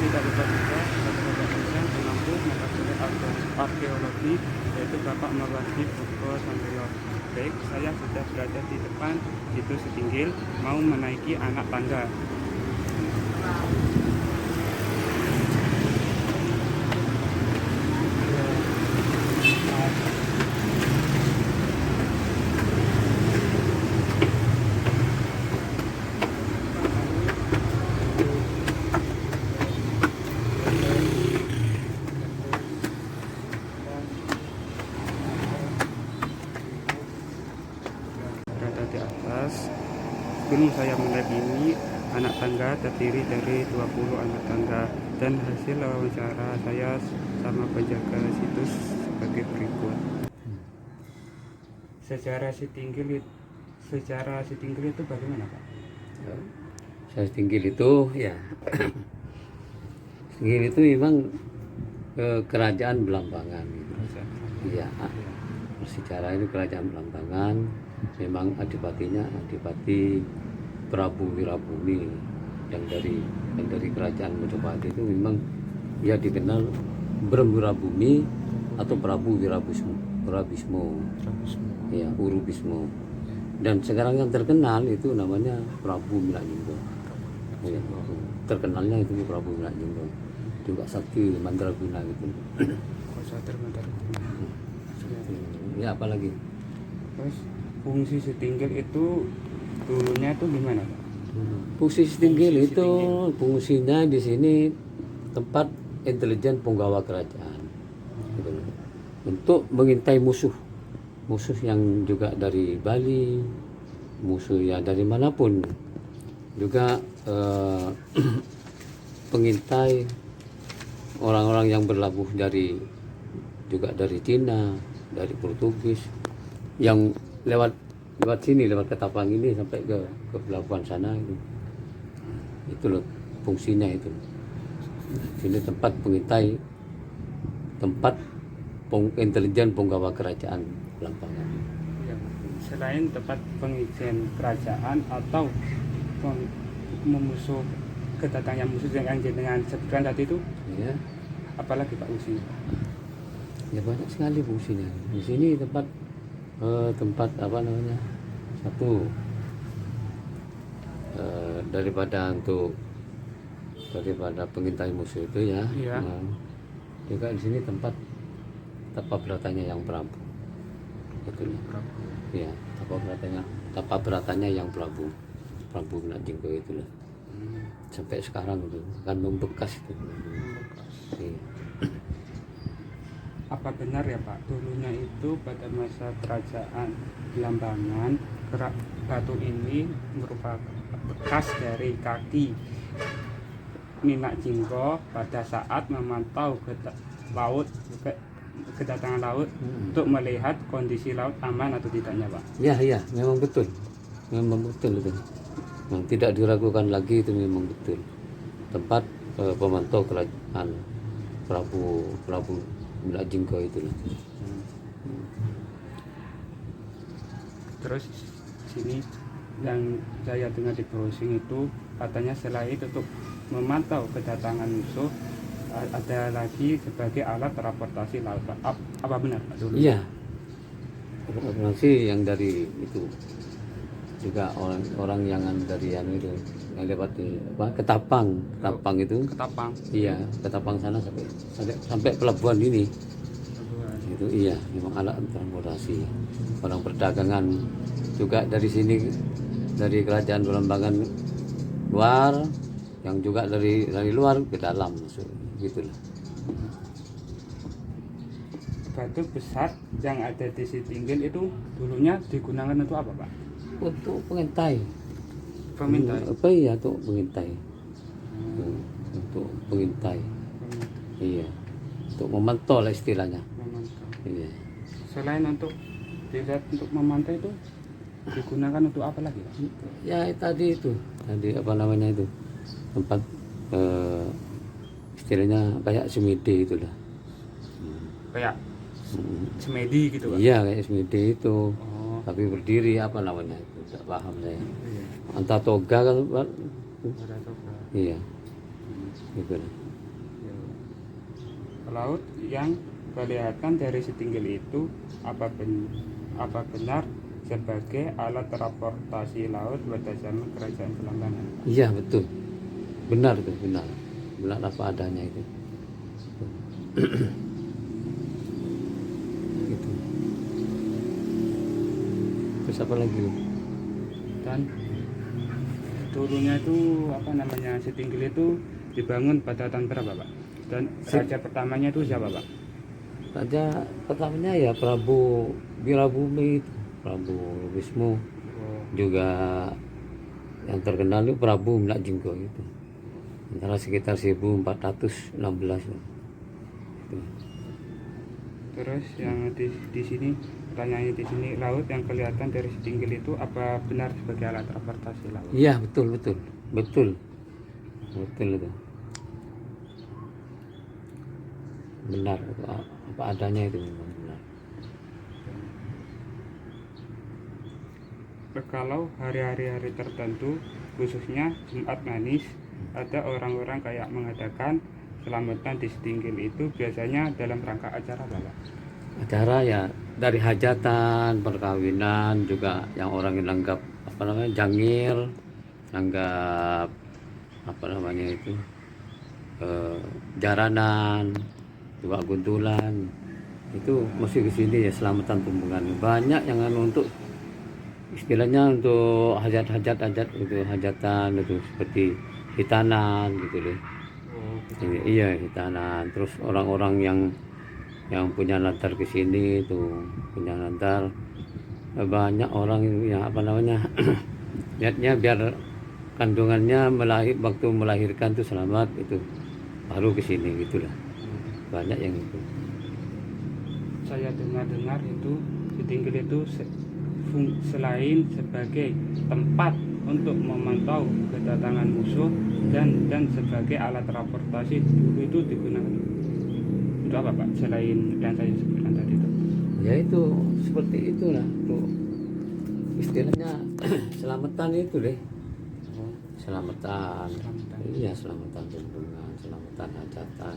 tidak lupa juga kepada Bapak dosen pengampu mata kuliah arkeologi, yaitu Bapak Mawardi Putra Samboyo. Baik, saya sudah berada di depan situs Setinggil, mau menaiki anak tangga. Berada di atas gunung saya melihat ini, anak tangga terdiri dari 20 anak tangga, dan hasil wawancara saya sama penjaga situs sebagai berikut. Sejarah Setinggil itu bagaimana, Pak? Setinggil itu ya Setinggil itu memang kerajaan Belambangan. Iya, sejarah itu kerajaan Belambangan. Memang adipatinya Adipati Prabu Wirabumi yang dari kerajaan Mojopahit itu memang dia dikenal Wirabumi atau Prabu Wirabismo, ya, Urubismo. Dan sekarang yang terkenal itu namanya Prabu Milakjinggo. Ya, terkenalnya itu Prabu Milakjinggo. Juga sakti mandraguna gitu. Ya, apalagi? Terus fungsi Setinggil itu dulunya itu gimana, Pak? Fungsi Setinggil itu fungsinya di sini tempat intelijen penggawa kerajaan, gitu loh. Untuk mengintai musuh yang juga dari Bali, musuh ya dari manapun, juga pengintai orang-orang yang berlabuh juga dari Cina, dari Portugis, yang lewat sini, lewat Ketapang ini sampai ke pelabuhan sana itu loh fungsinya itu. Sini tempat pengintai, tempat intelijen penggawa kerajaan Belambangan. Ya, selain tempat pengintaian kerajaan atau memusuh kedatangan musuh yang dengan sebutkan tadi itu, Ya, apalagi Pak fungsinya? ya banyak sekali fungsinya. Di sini tempat apa namanya, satu daripada pengintai musuh itu ya, Iya. juga di sini tempat beratanya yang Prabu, itu ya, beratanya yang Prabu Milakjinggo itu lah. Sampai sekarang itu kan membekas itu. Iya. Apa benar ya Pak, dulunya itu pada masa kerajaan Belambangan, batu ini merupakan bekas dari kaki Milakjinggo pada saat memantau kedatangan laut untuk melihat kondisi laut aman atau tidaknya, Pak? Ya, memang betul itu. Yang tidak diragukan lagi, itu memang betul tempat pemantau kerajaan Prabu Milakjinggo itu. Terus sini yang saya dengar di browsing itu katanya selain untuk memantau kedatangan musuh, ada lagi sebagai alat transportasi laut. Apa benar Pak dulu? Iya, transportasi yang dari itu juga orang yang dari yang itu yang lewat di Ketapang itu. Ketapang. Iya, Ketapang sana sampai pelabuhan ini. Itu iya, memang alat transportasi. Orang perdagangan juga dari sini, dari kerajaan Belambangan luar, yang juga dari luar ke dalam masuk gitulah. Batu besar yang ada di Setinggil itu dulunya digunakan untuk apa, Pak? Untuk pengintai. Pemintai. Apa ya, untuk pengintai. Untuk pengintai. Iya. Untuk memantau lah istilahnya. Memantau. Iya. Selain untuk dilihat untuk memantau itu digunakan untuk apa lagi, Pak? Ya tadi apa namanya itu, tempat istilahnya kayak semedi itulah. Kayak semedi gitu, Pak? Iya, kayak semedi itu. Oh. Tapi berdiri apa namanya itu, tidak paham saya. Iya. Antatoga kan, Pak. Ada toga. Iya. Gitu lah. laut yang kelihatan dari setinggil itu apa benar sebagai alat transportasi laut pada zaman kerajaan Belambangan? Iya betul, benar tuh, benar apa adanya itu. Gitu. Terus apa lagi? Dan dulunya itu apa namanya, setinggil itu dibangun pada tahun berapa Pak? Dan raja pertamanya itu siapa Pak? Raja pertamanya ya Prabu Wirabumi, Prabu Wisnu, juga yang terkenal itu Prabu Mlak Jinggo itu. Antara sekitar 1416 itu. Terus yang di sini pertanyaannya di sini, laut yang kelihatan dari setinggil itu apa benar sebagai alat transportasi laut? Iya betul itu, benar itu, apa adanya itu memang benar. Kalau hari-hari tertentu khususnya Jumat Manis, ada orang-orang kayak mengadakan selamatan di setinggil itu biasanya dalam rangka acara apa Pak? Acara ya dari hajatan, perkawinan, juga yang orang yang nanggap apa namanya jangir, nanggap apa namanya itu jaranan, juga guntulan, itu mesti kesini ya selamatan tumbuhan. Banyak yang untuk istilahnya untuk hajat itu, hajatan itu seperti hitanan gitu deh. Iya hitanan. Terus orang-orang yang punya latar ke sini tuh, punya latar, banyak orang yang apa namanya niatnya biar kandungannya waktu melahirkan tuh selamat, itu baru ke sini gitulah. Banyak yang itu. Saya dengar itu setinggil itu selain sebagai tempat untuk memantau kedatangan musuh dan sebagai alat transportasi, dulu itu digunakan untuk apa Pak selain yang saya sebutkan tadi itu? Ya itu seperti itulah tuh istilahnya selamatan itu deh. Selamatan. Iya selamatan tumbuhan, selamatan hajatan,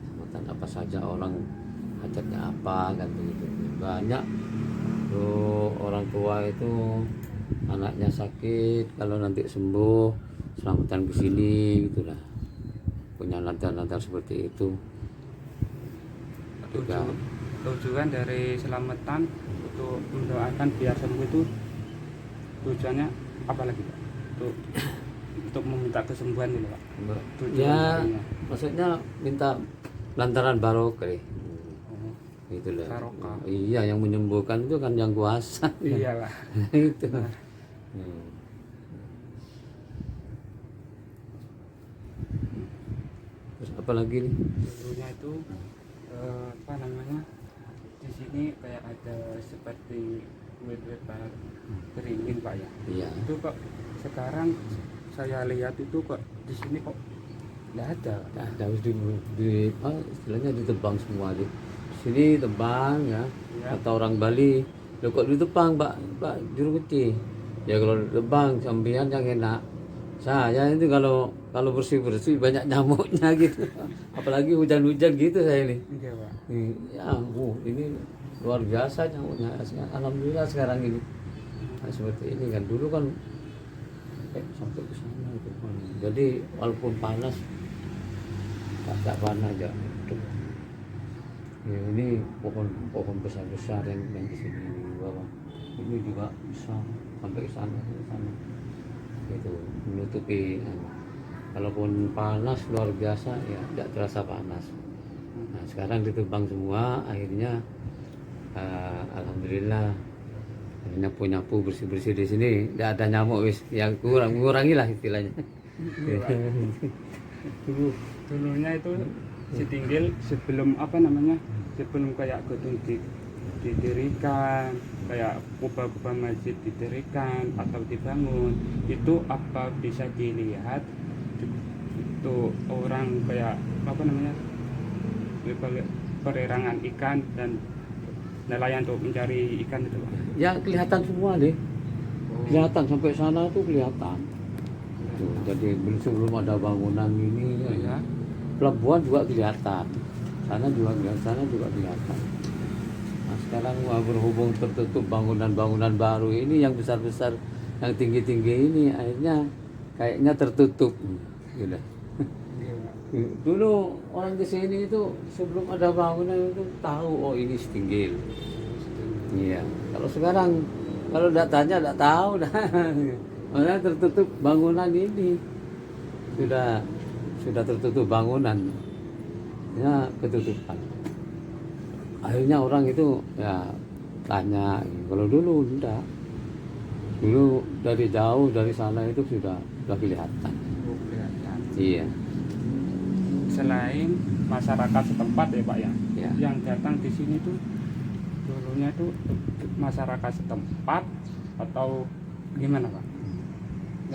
selamatan apa saja, orang hajatnya apa kan begitu. Banyak tuh orang tua itu anaknya sakit, kalau nanti sembuh selamatan ke sini gitulah, punya lantar-lantar seperti itu. Tujuan dari selamatan untuk mendoakan biar sembuh itu tujuannya apa lagi Pak? Untuk meminta kesembuhan gitu Pak? Ya maksudnya minta lantaran barokah. Itulah. Barokah. Iya yang menyembuhkan itu kan yang kuasa. Iya Pak. Itu. Terus apa lagi nih? Dulunya itu apa namanya, di sini kayak ada seperti kulit beringin Pak ya. Iya. Itu kok sekarang saya lihat itu kok di sini kok nggak ada. Harus istilahnya ditebang semua di sini, tebang ya. Kata orang Bali, lo kok ditebang Pak juru kecil. Ya kalau ditebang sambian yang enak. Saya itu kalau bersih banyak nyamuknya gitu. Apalagi hujan-hujan gitu saya ini. Iya Pak. Ya ini luar biasa nyamuknya. Alhamdulillah sekarang ini. Nah, seperti ini kan dulu kan sampai ke sana itu. Jadi walaupun panas tak panas aja. Ya, ini pohon besar yang di sini di bawah. Ini juga bisa sampai ke sana itu menutupi. Kalaupun panas luar biasa ya tidak terasa panas. Nah sekarang ditebang semua, akhirnya alhamdulillah nyapu bersih di sini, tidak ada nyamuk wis, yang mengurangi lah istilahnya. Dulunya itu setinggil sebelum apa namanya, sebelum kayak gedung didirikan, kayak kubah-kubah masjid didirikan atau dibangun, itu apa bisa dilihat itu orang kayak apa namanya, pererangan ikan dan nelayan untuk mencari ikan itu Pak? Ya kelihatan semua deh, kelihatan sampai sana tuh kelihatan. Tuh, jadi sebelum ada bangunan ini ya, pelabuhan juga kelihatan. sana juga kelihatan. Nah, sekarang berhubung tertutup bangunan-bangunan baru ini yang besar-besar, yang tinggi-tinggi ini, akhirnya kayaknya tertutup. Gitu. Iya, Pak. Dulu orang di sini itu sebelum ada bangunan itu tahu, oh ini Setinggil. Iya. Kalau sekarang kalau datanya tidak tahu dah. Karena tertutup bangunan ini sudah tertutup bangunan, ya ketutupan. Akhirnya orang itu ya tanya. Kalau dulu enggak. Dulu dari jauh dari sana itu sudah kelihatan. Oh, kelihatan. Iya. Selain masyarakat setempat ya Pak ya, Ya. yang datang di sini tuh dulunya tuh masyarakat setempat atau gimana Pak?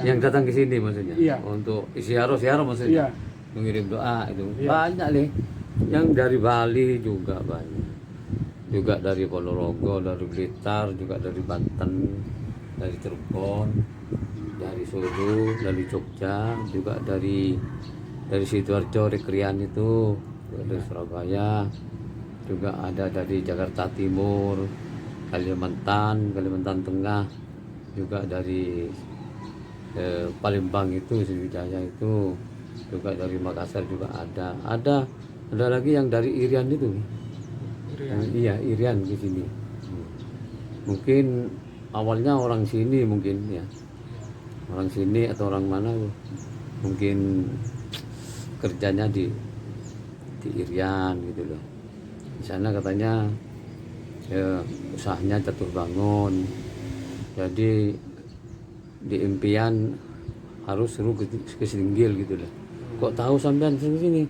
Yang datang ke sini maksudnya? Iya. Untuk ziarah maksudnya? Iya. Mengirim doa itu. Iya. Banyak nih. Yang dari Bali juga banyak. Juga dari Ponorogo, dari Blitar, juga dari Banten, dari Cirebon, dari Solo, dari Jogja, juga dari Sidoarjo, Rekrian itu, juga dari Surabaya, juga ada dari Jakarta Timur, Kalimantan Tengah, juga dari Palembang itu, Sriwijaya itu, juga dari Makassar juga ada lagi yang dari Irian itu. Iya, Irian di sini. Mungkin awalnya orang sini mungkin ya. Orang sini atau orang mana mungkin kerjanya di Irian gitu loh. Di sana katanya usahanya jatuh bangun. Jadi di impian harus suruh ke Setinggil gitu loh. Kok tahu sampean sini?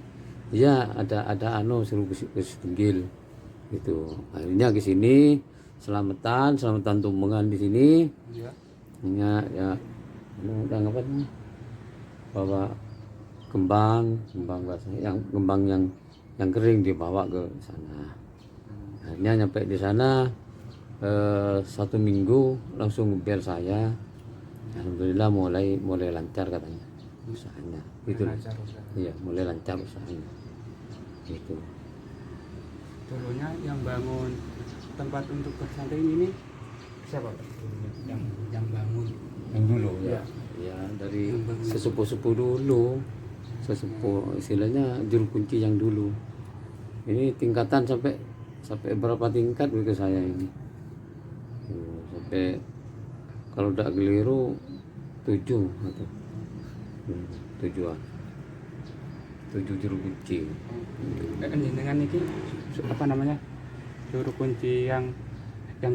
Iya, ada suruh ke Setinggil. Gitu. Akhirnya ke sini selamatan tumpengan di sini. Iya. Ya udah apa nih? Bawa kembang bahasa kembang yang kering dibawa ke sana. Akhirnya nyampe di sana 1 minggu langsung biar saya. Alhamdulillah mulai lancar katanya usahanya. Gitu. Iya, mulai lancar usahanya. Gitu. Dulunya yang bangun tempat untuk bersantai ini siapa Pak? Dulunya yang bangun. Yang dulu ya. Ya dari sesepuh dulu. Sesepuh istilahnya juru kunci yang dulu. Ini tingkatan sampai berapa tingkat ke saya ini. Sampai kalau tidak keliru 7 atau 7-an. 7 juru kunci. Dengan ini apa namanya, juru kunci yang yang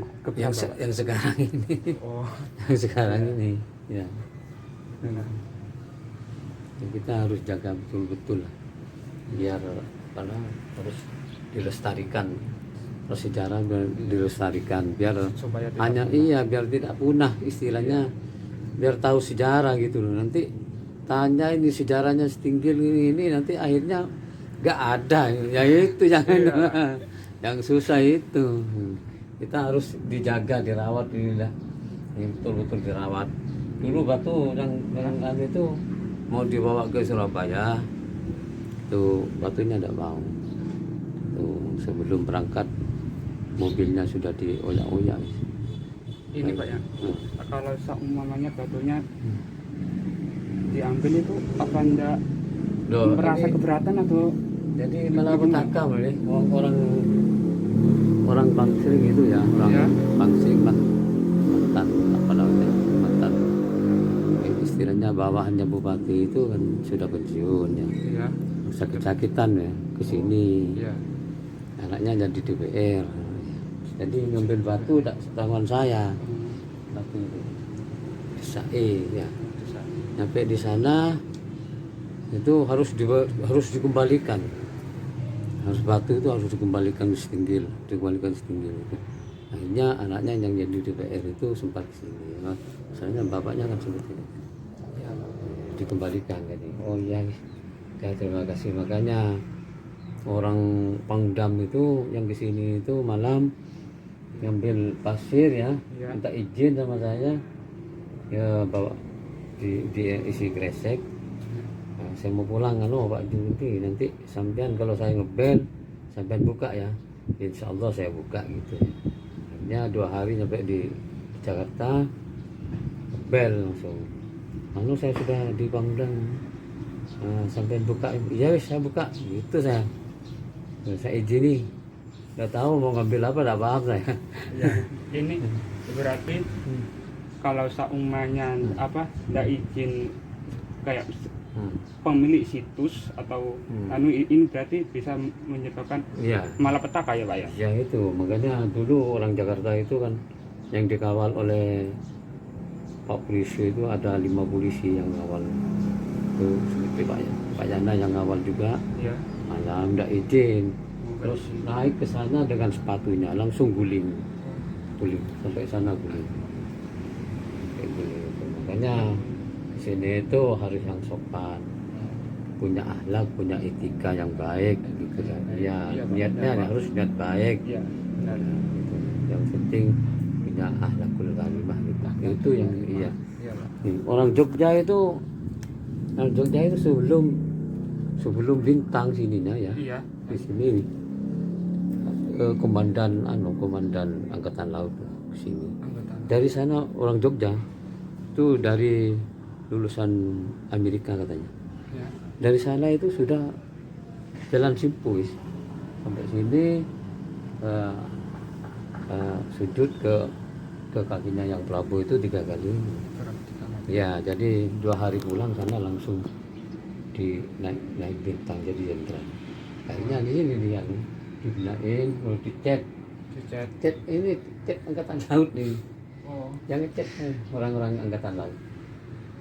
sekarang ini. Oh. Yang sekarang ini ya. Nah. Kita harus jaga betul-betul lah, biar harus dilestarikan, sejarah dilestarikan biar Supaya hanya punah. Biar tidak punah istilahnya, biar tahu sejarah gitu loh. Nanti tanya ini sejarahnya Setinggil ini nanti akhirnya nggak ada, ya itu jangan. Yang susah itu kita harus dijaga, dirawat inilah, betul-betul dirawat. Dulu batu yang itu mau dibawa ke Surabaya, tuh batunya tidak mau. Tuh sebelum berangkat mobilnya sudah dioyak-oyak. Ini Pak ya, kalau seumpamanya batunya diambil itu apa enggak merasa keberatan atau jadi malah petaka boleh orang Bangsering itu ya, orang Bangsering lah, mantan apa namanya, mantan istilahnya bawahannya bupati itu kan sudah pensiun ya. Iya. Sakit-sakitan ya ke sini. Iya. Anaknya jadi DPR. Jadi ngambil batu tak setahuan saya. Batu itu. Desa E ya. Sampai di sana itu harus dikembalikan. Harus batu itu harus dikembalikan Setinggil, itu. Akhirnya anaknya yang jadi DPR itu sempat ke sini. Misalnya bapaknya kan seperti itu. Dikembalikan jadi. Oh iya. Ya, terima kasih. Makanya orang Pangdam itu yang ke sini itu malam ngambil pasir ya, minta izin sama saya. Ya bawa isi kresek. Nah, saya mau pulang Pak Judi, nanti sampean kalau saya ngebel sampai buka ya, insya Allah saya buka gitu. Akhirnya 2 hari sampai di Jakarta, bel langsung. Lalu saya sudah di Bangdang, sampai buka, ya wis saya buka gitu saya. Saya izini, nggak tahu mau ngambil apa, nggak paham saya. Ya, ini berarti kalau seumumnya apa nggak izin kayak pemilik situs atau ini berarti bisa menyebabkan Iya. malapetaka ya Pak ya? Ya itu makanya dulu orang Jakarta itu kan yang dikawal oleh Pak Polisi itu ada 5 polisi yang ngawal itu, seperti Pak Yana yang ngawal juga. Ya. Malam tidak izin, terus naik ke sana dengan sepatunya langsung guling sampai sana guling. Makanya di sini itu harus yang sopan, punya akhlak, punya etika yang baik gitu kan. Ya, niatnya harus niat baik. Iya, benar. Gitu. Yang penting punya akhlakul karimah gitu. Itu yang iya. Iya, Pak. Orang Jogja itu sebelum Bintang sininya ya. Iya. Di sini komandan angkatan laut ke sini. Anggota. Dari sana orang Jogja itu dari lulusan Amerika katanya. Ya. Dari sana itu sudah jalan simpul sampai sini, sujud ke kakinya yang pelabuh itu 3 kali. Ya, jadi 2 hari pulang sana langsung naik Bintang jadi jenderal. Akhirnya di sini dia dibinain, kalau dicet ini cek angkatan laut nih. Oh. Yang ngecek orang-orang angkatan laut.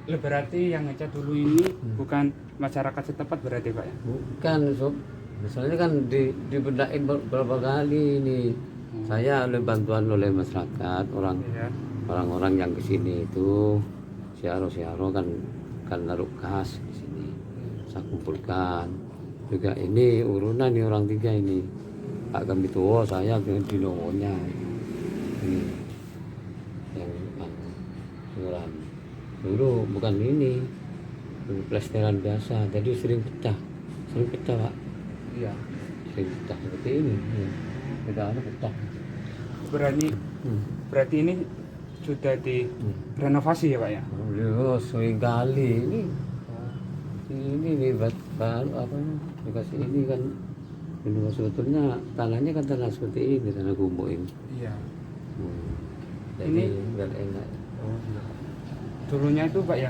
Berarti yang ngecat dulu ini bukan masyarakat setempat berarti Pak ya? Bukan sob, misalnya kan dibedain beberapa kali ini. Saya oleh bantuan oleh masyarakat, Iya. orang-orang yang kesini itu siaro kan naruh kas di sini. Saya kumpulkan. Juga ini urunan nih orang 3 ini. Pak Gambituwo, saya dengan Dinongonya. Ini yang iuran. Dulu bukan ini, plesteran biasa, jadi sering pecah Pak. Iya. Sering pecah seperti ini. Bedanya pecah. Berarti ini sudah direnovasi ya Pak ya? Oh, sering kali ini nih baru apa dikasih ini kan. Ini sebetulnya tanahnya kan tanah seperti ini, tanah gumuk ini. Iya. Jadi biar enak. Oh, iya. Dulunya itu Pak ya,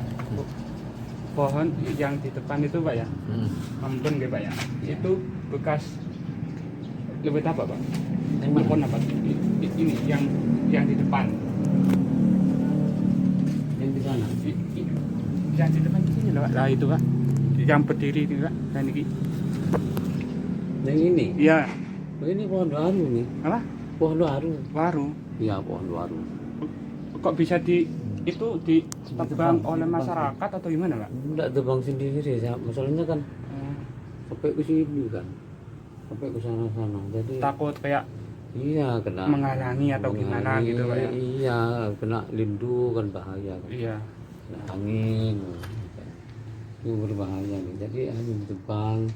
pohon yang di depan itu Pak ya, embun gitu Pak ya, itu bekas lebih apa Pak? Pohon apa? Ini yang di depan. Yang di sana. Yang di depan sini loh Pak. Lah itu Pak, yang berdiri itu Pak, dan ini. Yang ini? Iya. Oh, ini pohon baru nih. Apa? Pohon baru. Baru. Iya, pohon baru. Kok bisa ditebang oleh masyarakat atau gimana Pak? Enggak tebang sendiri ya. Masalahnya kan sampai ke sini kan. Sampai ke sana-sana. Jadi takut kayak iya kena menghalangi atau gimana gitu Pak ya? Iya, kena lindu kan bahaya kan. Iya. Kena angin. Itu berbahaya nih. Jadi angin ditebang.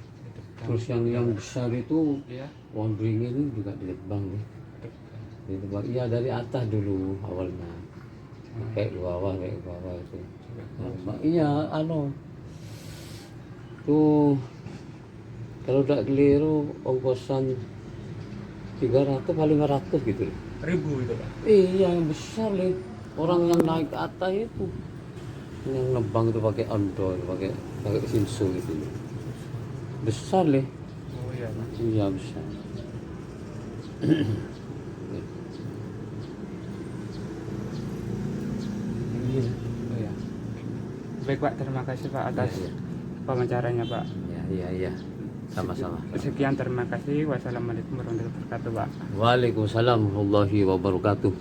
Terus yang besar itu Iya. pohon beringin ini juga ditebang nih. Ditebang. Iya dari atas dulu awalnya. Kayak ke bawah itu. Nah, iya tuh kalau udah keliru ongkosan 300 paling 500 gitu. Ribu itu Pak? Iya yang besar nih. Orang yang naik ke atas itu yang nebang itu pakai ondo, pakai sinsu gitu. Besar nih. Oh iya Pak. Iya besar. Oh iya. Baik Pak, terima kasih Pak atas Iya. wawancaranya Pak. Iya. Sama-sama. Sekian, terima kasih. Wassalamualaikum warahmatullahi wabarakatuh Pak. Waalaikumsalam warahmatullahi wabarakatuh.